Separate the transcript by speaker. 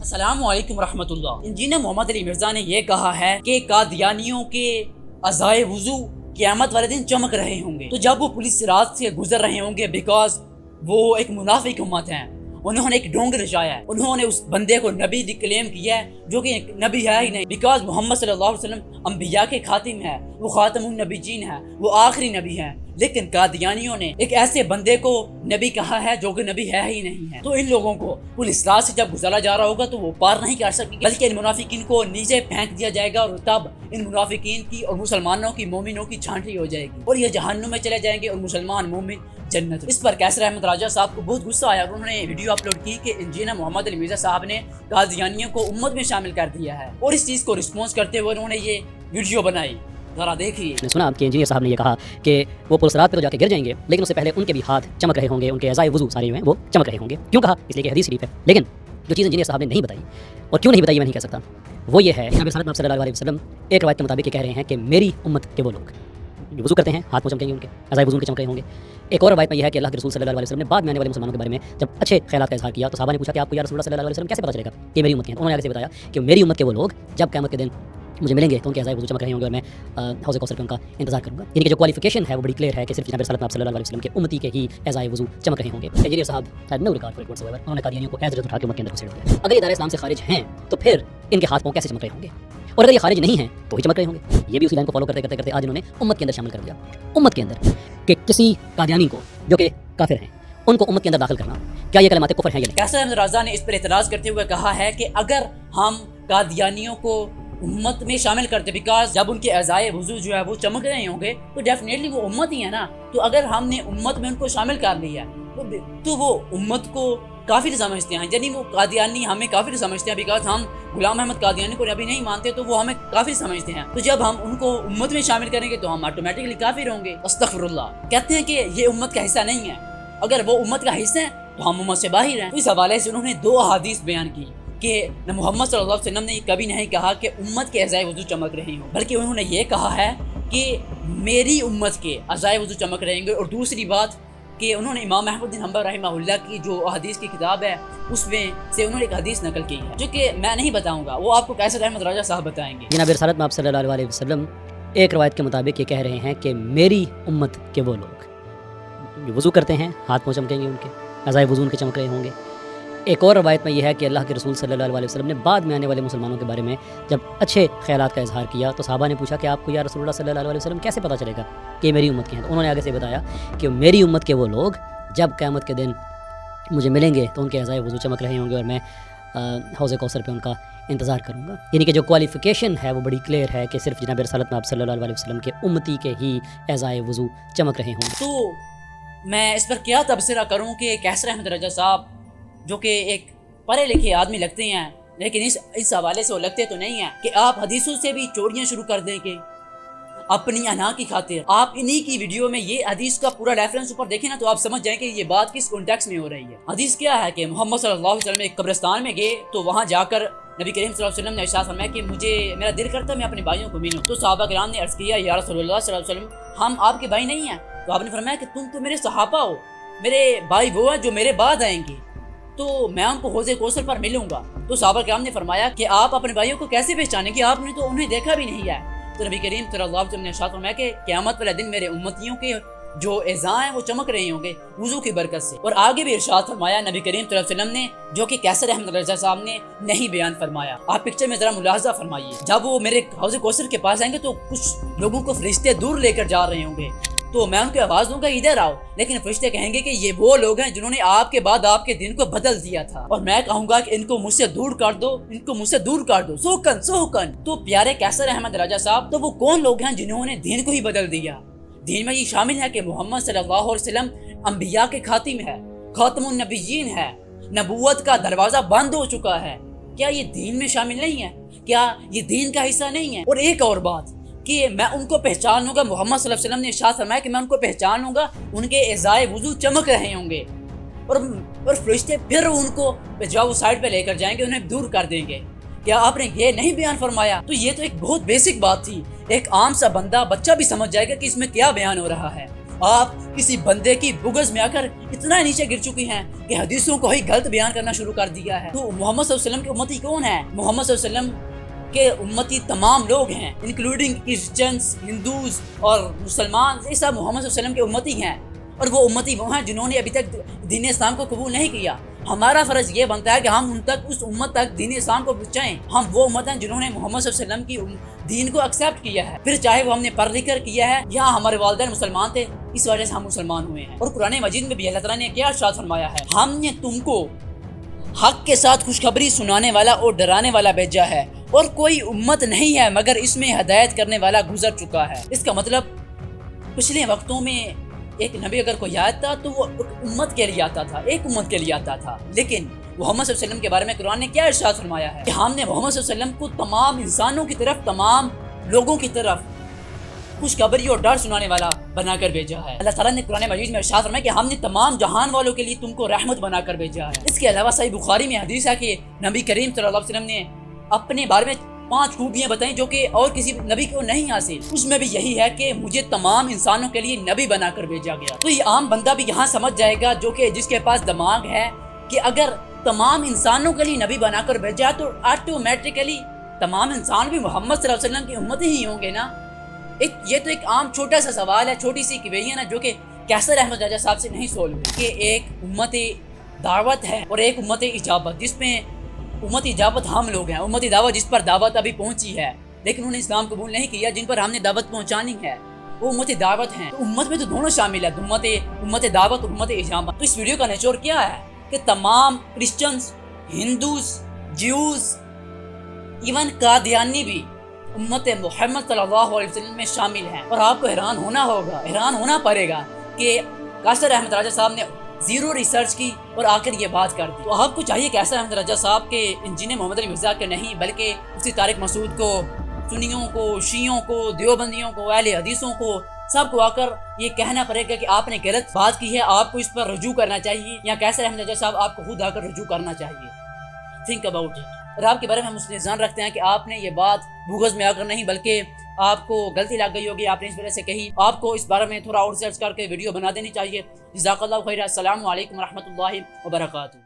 Speaker 1: अस्सलाम वालेकुम रहमत उल्लाह। इंजीनियर मोहम्मद अली मिर्जा ने यह कहा है कि कादियानियों के अज़ाए वुज़ू क़यामत वाले दिन चमक रहे होंगे। तो जब वो पुलिस रात से गुजर रहे होंगे, बिकॉज वो एक मुनाफिक उम्मत है, उन्होंने एक ढोंग रचाया है, उन्होंने उस बंदे को नबी क्लेम किया है जो कि नबी है ही नहीं। बिकॉज मोहम्मद सल्लल्लाहु अलैहि वसल्लम अंबिया के खातिम है, वो खातमुन नबीयीन है, वो आखिरी नबी है। लेकिन कादियानियों ने एक ऐसे बंदे को नबी कहा है जो कि नबी है ही नहीं है। तो इन लोगों को पुलिस रात से जब गुजारा जा रहा होगा तो वो पार नहीं कर सकेंगे, बल्कि इन मुनाफिकीन को नीचे फेंक दिया जाएगा और तब इन मुनाफिकीन की और मुसलमानों की मोमिनों की छांटी हो जाएगी और ये जहन्नुम में चले जाएंगे और मुसलमान मोमिन जन्नत। इस पर कैसर अहमद राजा साहब को बहुत गुस्सा आया और उन्होंने वीडियो अपलोड की कि इंजीनियर मोहम्मद अली मिर्जा साहब ने कादियानियों को उम्मत में शामिल कर दिया है और इस चीज़ को रिस्पॉन्स करते हुए उन्होंने ये वीडियो बनाई। जरा देखिए।
Speaker 2: सुना आपके इंजीनियर साहब ने ये कहा कि वो पुलिस रात पे तो जाके गिर जाएंगे, लेकिन उससे पहले उनके भी हाथ चमक रहे होंगे, उनके अज़ाए वुज़ू सारे जो हैं वो चमक रहे होंगे। क्यों कहा? इसलिए कि हदीस शरीफ है। लेकिन जो चीज़ इंजीनियर साहब ने नहीं बताई, और क्यों नहीं बताई मैं नहीं कह सकता, वो ये है जनाब सल्लल्लाहु अलैहि वसल्लम एक रवायत के मुताबिक कह रहे हैं कि मेरी उम्मत के वो लोग जो वुज़ू करते हैं हाथ वो चमकेंगे, उनके अज़ाए वुज़ू के चमक रहे होंगे। एक और रवायत में यह है कि अल्लाह के रसूल सल्लल्लाहु अलैहि वसल्लम ने बाद में आने वाले मुसलमानों के बारे में जब अच्छे ख्यालात का इज़हार किया तो साहबा ने पूछा कि आपको या रसूलुल्लाह सल्लल्लाहु अलैहि वसल्लम कैसे पता चलेगा कि मेरी उम्मत के हैं? उन्होंने आगे से बताया कि मेरी उम्मत के वो लोग जब क़यामत के दिन मुझे मिलेंगे तो उनके अज़ाए वुज़ू चमक रहे होंगे और मैं हौज़े कौसर पे उनका इंतजार करूँगा। यानी कि जो क्वालिफिकेशन है वो बड़ी क्लियर है कि सिर्फ जनाब सल्लल्लाहु अलैहि वसल्लम के उम्मती के ही अज़ाए वुज़ू चमक रहे होंगे। इंजीनियर साहब शायद no record for it whatsoever, उन्होंने कादियानियों को एज़ उठा के उम्मत के अंदर घुसेड़ दिया। अगर ये दायरे इस्लाम से खारिज हैं तो फिर इनके हाथ पाँव कैसे चमक रहे होंगे? और अगर ये खारिज नहीं है तो ही चमक रहे होंगे। ये भी उसी लाइन को फॉलो करते करते करते आज इन्होंने उम्मत के अंदर शामिल कर दिया। उम्मत के अंदर कि किसी कादियानी को जो कि काफिर हैं उनको उम्मत के अंदर दाखिल करना, क्या ये कलमात कुफ्र हैं या नहीं?
Speaker 1: कैसर अहमद राजा ने इस पर एतराज़ करते हुए कहा है कि अगर हम कादियानियों को उम्मत में शामिल करते, बिकॉज जब उनके अज़ाए वुज़ू जो है वो चमक रहे होंगे तो डेफिनेटली वो उम्मत ही है ना। तो अगर हमने उम्मत में उनको शामिल कर लिया तो वो उम्मत को काफिर समझते हैं, यानी वो कादियानी हमें काफिर समझते हैं। बिकॉज हम गुलाम अहमद कादियानी को नबी नहीं मानते तो वो हमें काफिर समझते हैं। तो जब हम उनको उम्मत में शामिल करेंगे तो हम ऑटोमेटिकली काफिर होंगे। अस्तगफिरुल्लाह। कहते हैं कि ये उम्मत का हिस्सा नहीं है, अगर वो उम्मत का हिस्सा है तो हम उम्मत से बाहर हैं। तो इस हवाले से उन्होंने दो अहादीस बयान की कि मोहम्मद सल्लल्लाहु अलैहि वसल्लम ने कभी नहीं कहा कि उम्मत के अज़ाए वुज़ू चमक रहे हों, बल्कि उन्होंने ये कहा है कि मेरी उम्मत के अज़ाए वुज़ू चमक रहेंगे। और दूसरी बात कि उन्होंने इमाम अहमद बिन हंबल रहमहुल्लाह की जो हदीस की किताब है उसमें से उन्होंने एक हदीस नकल की है जो कि मैं नहीं बताऊंगा, वो आपको कैसर अहमद राजा साहब बताएंगे।
Speaker 2: जनाब रिसालत में आप सल्लल्लाहु अलैहि वसल्लम एक रवायत के मुताबिक ये कह रहे हैं कि मेरी उम्मत के वो लोग जो वुज़ू करते हैं हाथ पाँव चमकेंगे, उनके अज़ाए वुज़ू उनके चमक रहे होंगे। एक और रवायत में यह है कि अल्लाह के रसूल सल्लल्लाहु अलैहि वसल्लम ने बाद में आने वाले मुसलमानों के बारे में जब अच्छे ख्यालात का इज़हार किया तो साहबा ने पूछा कि आपको या रसूलुल्लाह सल्लल्लाहु अलैहि वसल्लम कैसे पता चलेगा कि मेरी उम्मत के हैं? तो उन्होंने आगे से बताया कि मेरी उम्मत के वो लोग जब क़यामत के दिन मुझे मिलेंगे तो उनके अज़ाए वुज़ू चमक रहे होंगे और मैं हौज़े कौसर पे उनका इंतज़ार करूँगा। यानी कि जो क्वालिफिकेशन है वो बड़ी क्लियर है कि सिर्फ जनाब रिसालत में आप सल्लल्लाहु अलैहि वसल्लम के उम्मती के ही अज़ाए वुज़ू चमक रहे होंगे।
Speaker 1: तो मैं इस पर क्या तबसरा करूँ कि कैसर अहमद रजा साहब जो कि एक पढ़े लिखे आदमी लगते हैं, लेकिन इस हवाले से वो लगते तो नहीं हैं कि आप हदीसों से भी चोरियाँ शुरू कर देंगे अपनी अना की खातिर। आप इन्हीं की वीडियो में ये हदीस का पूरा रेफरेंस ऊपर देखें ना तो आप समझ जाएं कि ये बात किस कॉन्टेक्स्ट में हो रही है। हदीस क्या है कि मोहम्मद सल्लल्लाहु अलैहि वसल्लम एक कब्रिस्तान में गए तो वहाँ जाकर नबी करीम सल्लल्लाहु अलैहि वसल्लम ने इरशाद फरमाया कि मुझे मेरा दिल करता है मैं अपने भाइयों को मिलूं। तो सहाबा किराम ने अर्ज़ किया या रसूलुल्लाह सल्लल्लाहु अलैहि वसल्लम हम आपके भाई नहीं हैं। तो आपने फरमाया कि तुम तो मेरे सहाबा हो, मेरे भाई वो हैं जो मेरे बाद आएंगे, तो मैं उनको हौज़े कौसर पर मिलूंगा। तो सहाबा किराम ने फरमाया कि आप अपने भाइयों को कैसे पहचानेंगे, आपने तो उन्हें देखा भी नहीं है। तो नबी करीम सल्लल्लाहु अलैहि वसल्लम ने इरशाद फरमाया कि क़यामत वाले दिन मेरे उम्मतियों के जो अज़ाए हैं वो चमक रहे होंगे वुज़ू की बरकत से। और आगे भी इरशाद फरमाया नबी करीम सल्लल्लाहु अलैहि वसल्लम ने, जो कि कैसर अहमद रजा साहब ने नहीं बयान फरमाया। आप पिक्चर में जरा मुलाहजा फरमाइए, जब वो मेरे हौज़े कौसर के पास आएंगे तो कुछ लोगों को फरिश्ते दूर लेकर जा रहे होंगे, तो मैं उनकी आवाज़ दूंगा इधर आओ, लेकिन फरिश्ते कहेंगे कि ये वो लोग हैं जिन्होंने आपके बाद आपके दिन को बदल दिया था। और मैं कहूंगा कि इनको मुझसे दूर कर दो, इनको मुझसे दूर कर दो, सोकन सोकन। तो प्यारे कैसर अहमद राजा साहब, तो वो कौन लोग हैं जिन्होंने दिन को ही बदल दिया? दीन में ये शामिल है कि मोहम्मद सल्लल्लाहु अलैहि वसल्लम अंबिया के खातिम है, खातमुन नबीयीन है, नबूवत का दरवाजा बंद हो चुका है। क्या ये दीन में शामिल नहीं है? क्या ये दीन का हिस्सा नहीं है? और एक और बात कि मैं उनको पहचान लूँगा, मोहम्मद सल्लल्लाहु अलैहि वसल्लम ने इरशाद फरमाया कि मैं उनको पहचान लूँगा, उनके अज़ाए वुज़ू चमक रहे होंगे और फरिश्ते फिर उनको जब वो साइड पे लेकर जाएंगे उन्हें दूर कर देंगे। क्या आपने ये नहीं बयान फरमाया? तो ये तो एक बहुत बेसिक बात थी, एक आम सा बंदा बच्चा भी समझ जाएगा कि इसमें क्या बयान हो रहा है। آپ کسی بندے کی بغض میں آ کر اتنا نیچے گر چکی ہیں کہ حدیثوں کو ہی غلط بیان کرنا شروع کر دیا ہے۔ تو محمد صلی اللہ علیہ وسلم کے امتی کون ہے؟ محمد صلی اللہ علیہ وسلم کے امتی تمام لوگ ہیں، انکلوڈنگ کرسچنز، ہندوز اور مسلمان، یہ سب محمد صلی اللہ علیہ وسلم کے امتی ہیں، اور وہ امتی وہ ہیں جنہوں نے ابھی تک دین اسلام کو قبول نہیں کیا۔ ہمارا فرض یہ بنتا ہے کہ ہم ان تک، اس امت تک دین اسلام کو پہنچائیں۔ ہم وہ امت ہیں جنہوں نے محمد صلی اللہ علیہ وسلم کی دین کو ایکسیپٹ کیا ہے، پھر چاہے وہ ہم نے پڑھ لکھ کر کیا ہے یا ہمارے والدین مسلمان تھے اس وجہ سے ہم مسلمان ہوئے ہیں۔ اور قرآن مجید میں بھی اللہ تعالیٰ نے کیا ارشاد فرمایا ہے، ہم نے تم کو حق کے ساتھ خوشخبری سنانے والا اور ڈرانے والا بھیجا ہے، اور کوئی امت نہیں ہے مگر اس میں ہدایت کرنے والا گزر چکا ہے۔ اس کا مطلب پچھلے وقتوں میں ایک نبی اگر کوئی آتا تھا تو وہ ایک امت کے لیے آتا تھا، ایک امت کے لیے آتا تھا، لیکن محمد صلی اللہ علیہ وسلم کے بارے میں قرآن نے کیا ارشاد فرمایا ہے کہ ہم نے محمد صلی اللہ علیہ وسلم کو تمام انسانوں کی طرف، تمام لوگوں کی طرف خوشخبری اور ڈر سنانے والا بنا کر بھیجا ہے۔ اللہ تعالیٰ نے قرآن مجید میں ارشاد فرمایا کہ ہم نے تمام جہان والوں کے لیے تم کو رحمت بنا کر بھیجا ہے۔ اس کے علاوہ صحیح بخاری میں حدیث ہے کہ نبی کریم صلی اللہ علیہ وسلم نے اپنے بارے میں 5 خوبیاں بتائیں جو کہ اور کسی نبی کو نہیں حاصل۔ اس میں بھی یہی ہے کہ مجھے تمام انسانوں کے لیے نبی بنا کر بھیجا گیا۔ تو یہ عام بندہ بھی یہاں سمجھ جائے گا جو کہ جس کے پاس دماغ ہے کہ اگر تمام انسانوں کے لیے نبی بنا کر بھیجا تو آٹومیٹیکلی تمام انسان بھی محمد صلی اللہ علیہ وسلم کی امت ہی ہوں گے نا۔ یہ تو ایک عام چھوٹا سا سوال ہے، چھوٹی سی کویشن ہے جو کہ کیسر احمد رضا صاحب سے نہیں سولو ہوئی کہ ایک امت دعوت ہے اور ایک امت اجابت، جس میں امت اجابت ہم لوگ ہیں، امت دعوت جس پر دعوت ابھی پہنچی ہے لیکن انہوں نے اسلام قبول نہیں کیا، جن پر ہم نے دعوت پہنچانی ہے وہ امت دعوت ہیں۔ تو امت میں تو دونوں شامل ہے، امت دعوت اور امت اجابت۔ تو اس ویڈیو کا نچوڑ کیا ہے کہ تمام Christians, Hindus, Jews, even Qadiani بھی امت محمد صلی اللہ علیہ وسلم میں شامل ہیں۔ اور آپ کو حیران ہونا پڑے گا کہ قیصر احمد راجہ صاحب نے زیرو ریسرچ کی اور آ کر یہ بات کر دی۔ تو آپ کو چاہیے کہ قیصر احمد راجہ صاحب کے انجینئر محمد علی مرزا کے نہیں بلکہ مفتی طارق مسعود کو، سنیوں کو، شیعوں کو، دیوبندیوں کو، اہل حدیثوں کو، سب کو آ کر یہ کہنا پڑے گا کہ آپ نے غلط بات کی ہے، آپ کو اس پر رجوع کرنا چاہیے، یا قیصر احمد راجہ صاحب آپ کو خود آ کر رجوع کرنا چاہیے۔ Think about it. اور آپ کے بارے میں ہم اس نظام رکھتے ہیں کہ آپ نے یہ بات بغض میں آ کر نہیں بلکہ آپ کو غلطی لگ گئی ہوگی، آپ نے اس وجہ سے کہی، آپ کو اس بارے میں تھوڑا اور ریسرچ کر کے ویڈیو بنا دینی چاہیے۔ جزاک اللہ خیر۔ السلام علیکم ورحمۃ اللہ وبرکاتہ۔